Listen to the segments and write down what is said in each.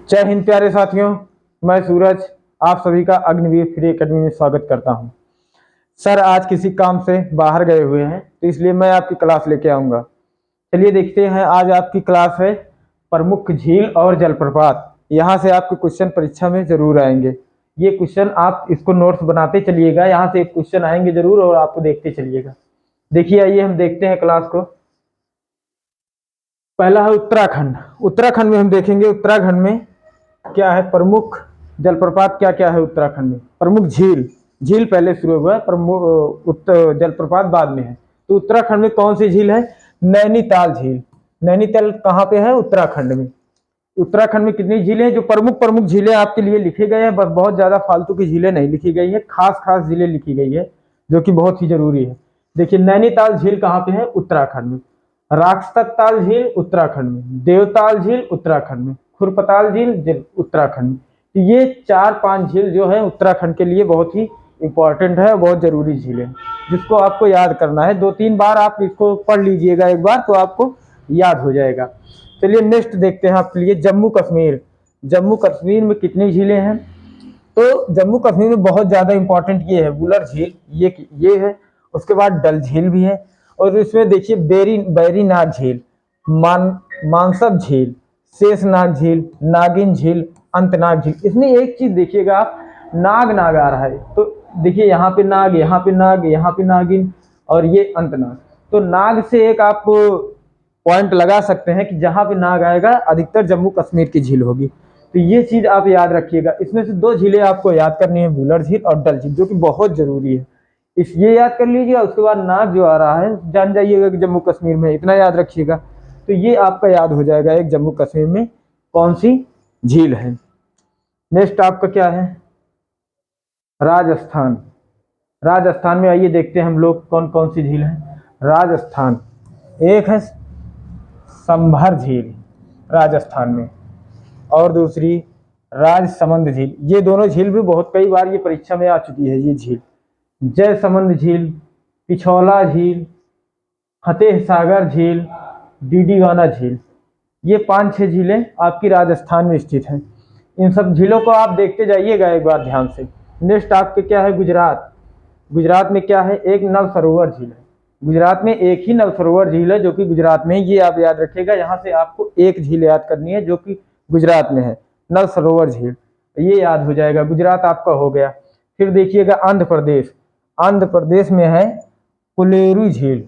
जय हिंद प्यारे साथियों, मैं सूरज आप सभी का अग्निवीर फ्री एकेडमी में स्वागत करता हूं। सर आज किसी काम से बाहर गए हुए हैं तो इसलिए मैं आपकी क्लास लेके आऊंगा। चलिए देखते हैं, आज आपकी क्लास है प्रमुख झील और जलप्रपात। यहाँ से आपके क्वेश्चन परीक्षा में जरूर आएंगे। ये क्वेश्चन आप इसको नोट्स बनाते चलिएगा, यहाँ से क्वेश्चन आएंगे जरूर और आपको देखते चलिएगा। देखिए आइए हम देखते हैं क्लास को। पहला है उत्तराखंड। उत्तराखंड में हम देखेंगे उत्तराखंड में क्या है प्रमुख जलप्रपात, क्या क्या है उत्तराखंड में। प्रमुख झील, झील पहले शुरू हुआ है, प्रमुख जलप्रपात बाद में है। तो उत्तराखंड में कौन सी झील है? नैनीताल झील। नैनीताल कहाँ पे है? उत्तराखंड में। उत्तराखंड में कितनी झीलें हैं? जो प्रमुख प्रमुख झीलें आपके लिए लिखे गए हैं, बस बहुत ज्यादा फालतू की झीलें नहीं लिखी गई है, खास खास झीलें लिखी गई है जो कि बहुत ही जरूरी है। देखिए नैनीताल झील कहाँ पे है? उत्तराखंड में। राक्षसताल झील उत्तराखंड में, देवताल झील उत्तराखंड में, खुरपताल झील उत्तराखंड में। तो ये 4-5 झील जो है उत्तराखंड के लिए बहुत ही इंपॉर्टेंट है, बहुत जरूरी झील है जिसको आपको याद करना है। 2-3 बार आप इसको पढ़ लीजिएगा एक बार तो आपको याद हो जाएगा। चलिए नेक्स्ट देखते हैं आपके लिए जम्मू कश्मीर। जम्मू कश्मीर में कितनी झीलें हैं? तो जम्मू कश्मीर में बहुत ज्यादा इंपॉर्टेंट ये है बुलर झील, ये है। उसके बाद डल झील भी है और इसमें देखिए बैरीनाग झील, मानसब झील, शेषनाग झील, नागिन झील, अंतनाग झील। इसमें एक चीज देखिएगा आप, नाग नाग आ रहा है तो देखिए यहाँ पे नाग, यहाँ पे नाग, यहाँ पे नागिन और ये अंतनाग। तो नाग से एक आप पॉइंट लगा सकते हैं कि जहां पे नाग आएगा अधिकतर जम्मू कश्मीर की झील होगी। तो ये चीज आप याद रखिएगा। इसमें से 2 झीलें आपको याद करनी है, बुलर झील और डल झील, जो कि बहुत जरूरी है। इस ये याद कर लीजिए। उसके बाद नाग जो आ रहा है जान जाइएगा कि जम्मू कश्मीर में, इतना याद रखिएगा। तो ये आपका याद हो जाएगा एक जम्मू कश्मीर में कौन सी झील है। नेक्स्ट आपका क्या है? राजस्थान। राजस्थान में आइए देखते हैं हम लोग कौन कौन सी झील है। राजस्थान एक है संभर झील राजस्थान में, और दूसरी राजसमंद झील। ये दोनों झील भी बहुत कई बार ये परीक्षा में आ चुकी है। ये झील जयसमंद झील, पिछौला झील, फतेह सागर झील, डीडीवाना झील, ये 5-6 झीलें आपकी राजस्थान में स्थित हैं। इन सब झीलों को आप देखते जाइएगा एक बार ध्यान से। नेक्स्ट आपके क्या है? गुजरात। गुजरात में क्या है? एक नल सरोवर झील है। गुजरात में एक ही नल सरोवर झील है जो कि गुजरात में, ये आप याद रखिएगा। यहाँ से आपको एक झील याद करनी है जो कि गुजरात में है, नल सरोवर झील। ये याद हो जाएगा, गुजरात आपका हो गया। फिर देखिएगा आंध्र प्रदेश। आंध्र प्रदेश में है कोलेरू झील।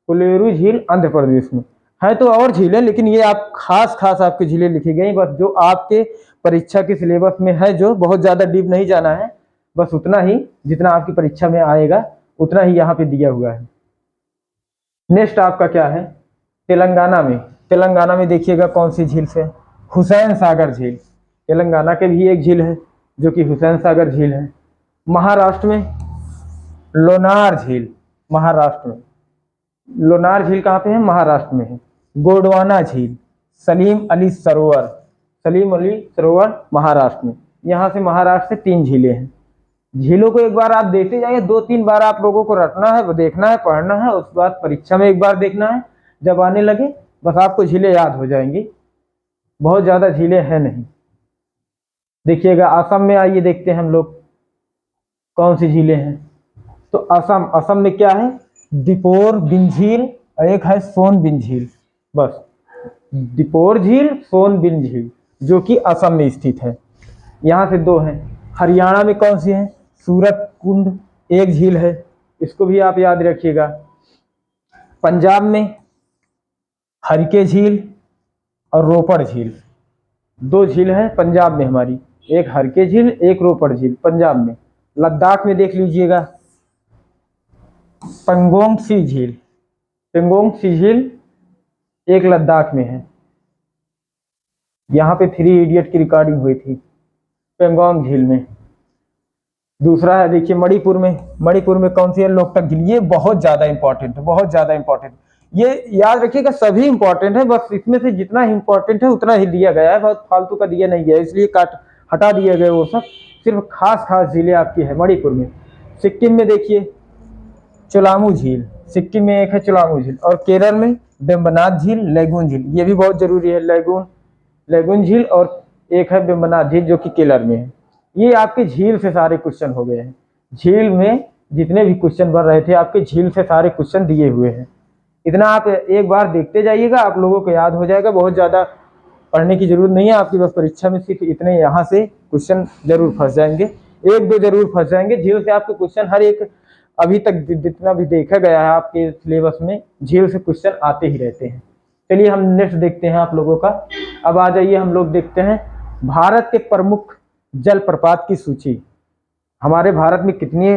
कोलेरू झील आंध्र प्रदेश में है। तो और झीलें, लेकिन ये आप खास खास आपकी झीलें लिखी गई, बस जो आपके परीक्षा के सिलेबस में है, जो बहुत ज्यादा डीप नहीं जाना है, बस उतना ही जितना आपकी परीक्षा में आएगा उतना ही यहाँ पे दिया हुआ है। नेक्स्ट आपका क्या है? तेलंगाना में। तेलंगाना में देखिएगा कौन सी झील से? हुसैन सागर झील। तेलंगाना के भी एक झील है जो कि हुसैन सागर झील है। महाराष्ट्र में लोनार झील। महाराष्ट्र में लोनार झील कहाँ पे है? महाराष्ट्र में है। गोंडवाना झील, सलीम अली सरोवर। सलीम अली सरोवर महाराष्ट्र में। यहाँ से महाराष्ट्र से 3 झीलें हैं। झीलों को एक बार आप देखते जाइए, 2-3 बार आप लोगों को रटना है, देखना है, पढ़ना है, उसके बाद परीक्षा में एक बार देखना है। जब आने लगे बस आपको झीलें याद हो जाएंगी, बहुत ज्यादा झीलें हैं नहीं। देखिएगा असम में आइए देखते हैं हम लोग कौन सी झीलें हैं। तो असम, असम में क्या है? दीपोर बिन झील और एक है सोन बिन झील। बस दीपोर झील, सोन बिन झील, जो कि असम में स्थित है। यहाँ से 2 हैं। हरियाणा में कौन सी है? सूरत कुंड एक झील है, इसको भी आप याद रखिएगा। पंजाब में हरिके झील और रोपड़ झील, 2 झील है पंजाब में हमारी, एक हरके झील, एक रोपड़ झील पंजाब में। लद्दाख में देख लीजिएगा पेंगोंग सी झील। पेंगोंग सी झील एक लद्दाख में है। यहाँ पे 3 इडियट की रिकॉर्डिंग हुई थी पेंगोंग झील में। दूसरा है देखिए मणिपुर में। मणिपुर में कौन सी है? लोकटक झील। ये बहुत ज्यादा इंपॉर्टेंट है, बहुत ज्यादा इंपॉर्टेंट। ये याद रखिएगा, सभी इंपॉर्टेंट है, बस इसमें से जितना इंपॉर्टेंट है उतना ही दिया गया है, बहुत फालतू का दिया नहीं गया, इसलिए काट हटा दिए गए वो सब। सिर्फ खास खास झीलें आपकी है मणिपुर में। सिक्किम में देखिए चुलामू झील, सिक्किम में एक है चुलामू झील। और केरल में वेम्बनाथ झील, लैगून झील, ये भी बहुत जरूरी है। लैगून झील और एक है वेम्बनाड झील जो कि केरल में है। ये आपके झील से सारे क्वेश्चन हो गए हैं। झील में जितने भी क्वेश्चन बन रहे थे आपके झील से सारे क्वेश्चन दिए हुए हैं। इतना आप एक बार देखते जाइएगा, आप लोगों को याद हो जाएगा। बहुत ज़्यादा पढ़ने की जरूरत नहीं है आपकी, बस परीक्षा में सिर्फ इतने यहाँ से क्वेश्चन जरूर फंस जाएंगे, एक दो जरूर फंस जाएंगे। झील से आपके क्वेश्चन हर एक अभी तक जितना भी देखा गया है आपके सिलेबस में झील से क्वेश्चन आते ही रहते हैं। चलिए हम नेक्स्ट देखते हैं आप लोगों का। अब आ जाइए हम लोग देखते हैं भारत के प्रमुख जलप्रपात की सूची। हमारे भारत में कितने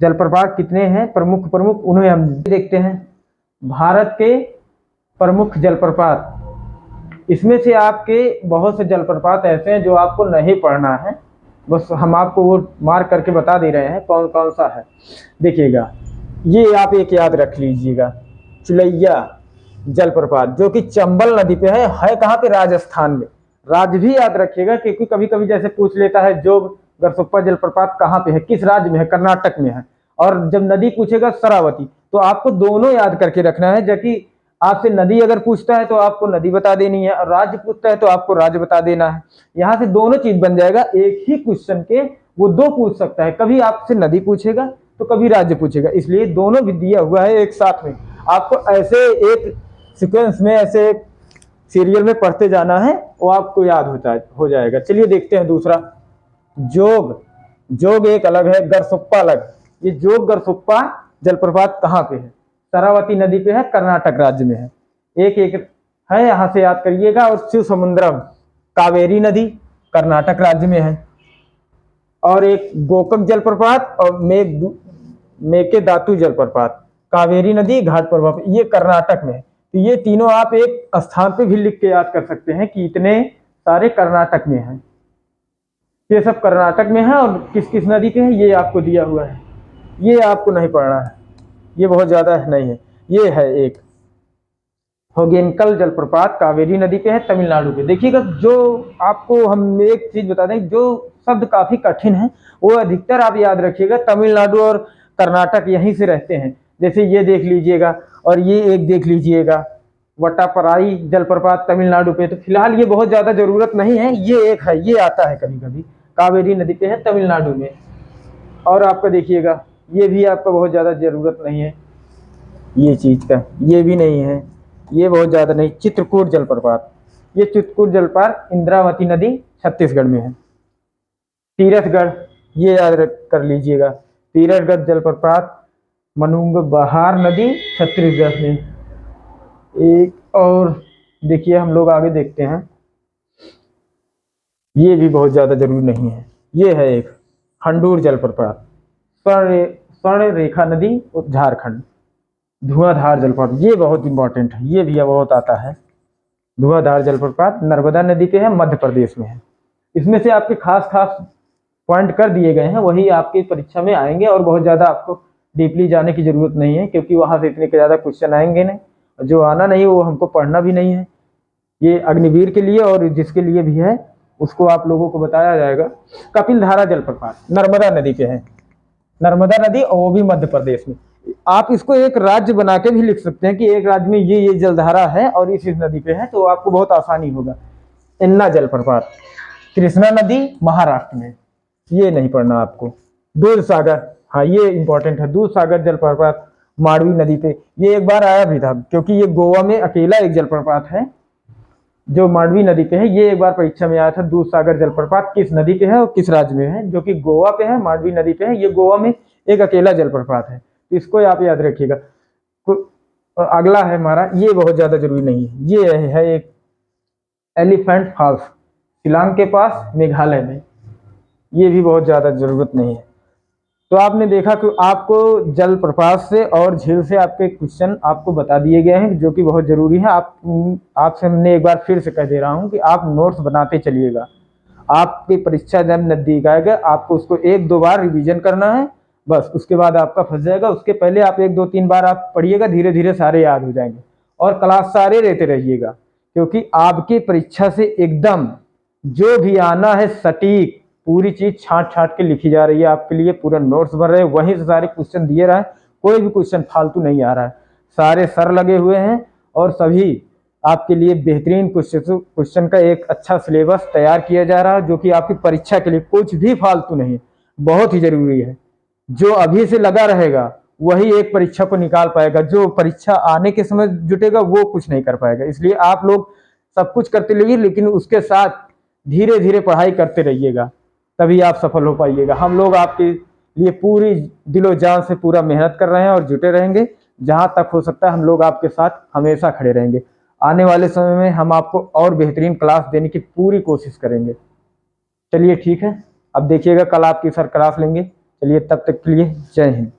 जलप्रपात कितने हैं प्रमुख उन्हें हम देखते हैं। भारत के प्रमुख जलप्रपात, इसमें से आपके बहुत से जलप्रपात ऐसे हैं जो आपको नहीं पढ़ना है, बस हम आपको वो मार्क करके बता दे रहे हैं कौन कौन सा है। देखिएगा, ये आप एक याद रख लीजिएगा, चुलैया जलप्रपात जो कि चंबल नदी पे है कहाँ पे? राजस्थान में। राज्य भी याद रखिएगा क्योंकि कभी कभी जैसे पूछ लेता है जोग गरसोप्पा जलप्रपात कहाँ पे है, किस राज्य में है? कर्नाटक में है। और जब नदी पूछेगा शरावती, तो आपको दोनों याद करके रखना है। जबकि आपसे नदी अगर पूछता है तो आपको नदी बता देनी है, और राज्य पूछता है तो आपको राज्य बता देना है। यहाँ से दोनों चीज बन जाएगा। एक ही क्वेश्चन के वो दो पूछ सकता है, कभी आपसे नदी पूछेगा तो कभी राज्य पूछेगा, इसलिए दोनों भी दिया हुआ है एक साथ में। आपको ऐसे एक सीक्वेंस में, ऐसे सीरियल में पढ़ते जाना है, वो आपको याद हो जाएगा। चलिए देखते हैं दूसरा, जोग एक अलग है, गरसोप्पा अलग। ये जोग गरसोप्पा जलप्रपात कहाँ पे है? शरावती नदी पे है, कर्नाटक राज्य में है। एक एक है, यहाँ से याद करिएगा। और शिवसमुद्रम कावेरी नदी कर्नाटक राज्य में है। और एक गोकक जलप्रपात और मेकेदातु जलप्रपात, कावेरी नदी घाट प्रभाव, ये कर्नाटक में है। तो ये तीनों आप एक स्थान पे भी लिख के याद कर सकते हैं कि इतने सारे कर्नाटक में हैं। ये सब कर्नाटक में है, और किस किस नदी पे है ये आपको दिया हुआ है। ये आपको नहीं पढ़ना है, ये बहुत ज्यादा नहीं है। ये है एक होगेनकल जलप्रपात कावेरी नदी पे है, तमिलनाडु पे। देखिएगा, जो आपको हम एक चीज बता दें, जो शब्द काफी कठिन है वो अधिकतर आप याद रखिएगा तमिलनाडु और कर्नाटक यहीं से रहते हैं। जैसे ये देख लीजिएगा, और ये एक देख लीजिएगा वट्टापराई जलप्रपात तमिलनाडु पे। तो फिलहाल ये बहुत ज्यादा जरूरत नहीं है। ये एक है, ये आता है कभी कभी, कावेरी नदी पे है तमिलनाडु में। और आपका देखिएगा, ये भी आपका बहुत ज्यादा जरूरत नहीं है, ये चीज का ये भी नहीं है, ये बहुत ज्यादा नहीं। चित्रकूट जलप्रपात, ये चित्रकूट जलप्रपात इंद्रावती नदी छत्तीसगढ़ में है। तीरथगढ़, ये याद कर लीजिएगा, तीरथगढ़ जलप्रपात मनुंग बहार नदी छत्तीसगढ़ में। एक और देखिए, हम लोग आगे देखते हैं, ये भी बहुत ज्यादा जरूरी नहीं है। ये है एक हंडूर जलप्रपात, स्वर्ण रेखा नदी झारखंड। धुआंधार जलप्रपात, ये बहुत इंपॉर्टेंट है, ये भी बहुत आता है। धुआंधार जलप्रपात नर्मदा नदी पे है, मध्य प्रदेश में है। इसमें से आपके खास पॉइंट कर दिए गए हैं, वही आपकी परीक्षा में आएंगे। और बहुत ज्यादा आपको डीपली जाने की जरूरत नहीं है, क्योंकि वहां से इतने ज्यादा क्वेश्चन आएंगे नहीं। जो आना नहीं वो हमको पढ़ना भी नहीं है। ये अग्निवीर के लिए और जिसके लिए भी है उसको आप लोगों को बताया जाएगा। कपिलधारा जलप्रपात नर्मदा नदी पे है, नर्मदा नदी, और वो भी मध्य प्रदेश में। आप इसको एक राज्य बना के भी लिख सकते हैं कि एक राज्य में ये जलधारा है और इस नदी पे है, तो आपको बहुत आसानी होगा। इन्ना जलप्रपात कृष्णा नदी महाराष्ट्र में, ये नहीं पढ़ना आपको। दूध सागर, हाँ ये इंपॉर्टेंट है, दूध सागर जलप्रपात मांडवी नदी पे। ये एक बार आया भी था, क्योंकि ये गोवा में अकेला एक जलप्रपात है जो मांडवी नदी पे है। ये एक बार परीक्षा में आया था, दूध सागर जलप्रपात किस नदी पे है और किस राज्य में है, जो कि गोवा पे है, मांडवी नदी पे है। ये गोवा में एक अकेला जलप्रपात है, इसको आप याद रखिएगा। अगला है हमारा, ये बहुत ज्यादा जरूरी नहीं है, ये है एक एलिफेंट फॉल्स शिलांग के पास मेघालय में। ये भी बहुत ज्यादा जरूरत नहीं है। तो आपने देखा कि आपको जलप्रपात से और झील से आपके क्वेश्चन आपको बता दिए गए हैं, जो कि बहुत जरूरी है। आपसे हमने एक बार फिर से कह दे रहा हूं कि आप नोट्स बनाते चलिएगा। आपकी परीक्षा जब नजदीक आएगा आपको उसको एक दो बार रिवीजन करना है, बस उसके बाद आपका फंस जाएगा। उसके पहले आप एक दो तीन बार आप पढ़िएगा, धीरे धीरे सारे याद हो जाएंगे। और क्लास सारे रहते रहिएगा, क्योंकि आपकी परीक्षा से एकदम जो भी आना है सटीक पूरी चीज छांट छांट के लिखी जा रही है आपके लिए। पूरा नोट्स बन रहे हैं, वहीं से सारे क्वेश्चन दिए रहा है, कोई भी क्वेश्चन फालतू नहीं आ रहा है। सारे सर लगे हुए हैं और सभी आपके लिए बेहतरीन क्वेश्चन का एक अच्छा सिलेबस तैयार किया जा रहा है, जो कि आपकी परीक्षा के लिए कुछ भी फालतू नहीं, बहुत ही जरूरी है। जो अभी से लगा रहेगा वही एक परीक्षा को निकाल पाएगा, जो परीक्षा आने के समय जुटेगा वो कुछ नहीं कर पाएगा। इसलिए आप लोग सब कुछ करते रहिए, लेकिन उसके साथ धीरे धीरे पढ़ाई करते रहिएगा, तभी आप सफल हो पाइएगा। हम लोग आपके लिए पूरी दिलो जान से पूरा मेहनत कर रहे हैं और जुटे रहेंगे। जहां तक हो सकता है हम लोग आपके साथ हमेशा खड़े रहेंगे। आने वाले समय में हम आपको और बेहतरीन क्लास देने की पूरी कोशिश करेंगे। चलिए ठीक है, अब देखिएगा कल आपकी सर क्लास लेंगे। चलिए तब तक के लिए जय हिंद।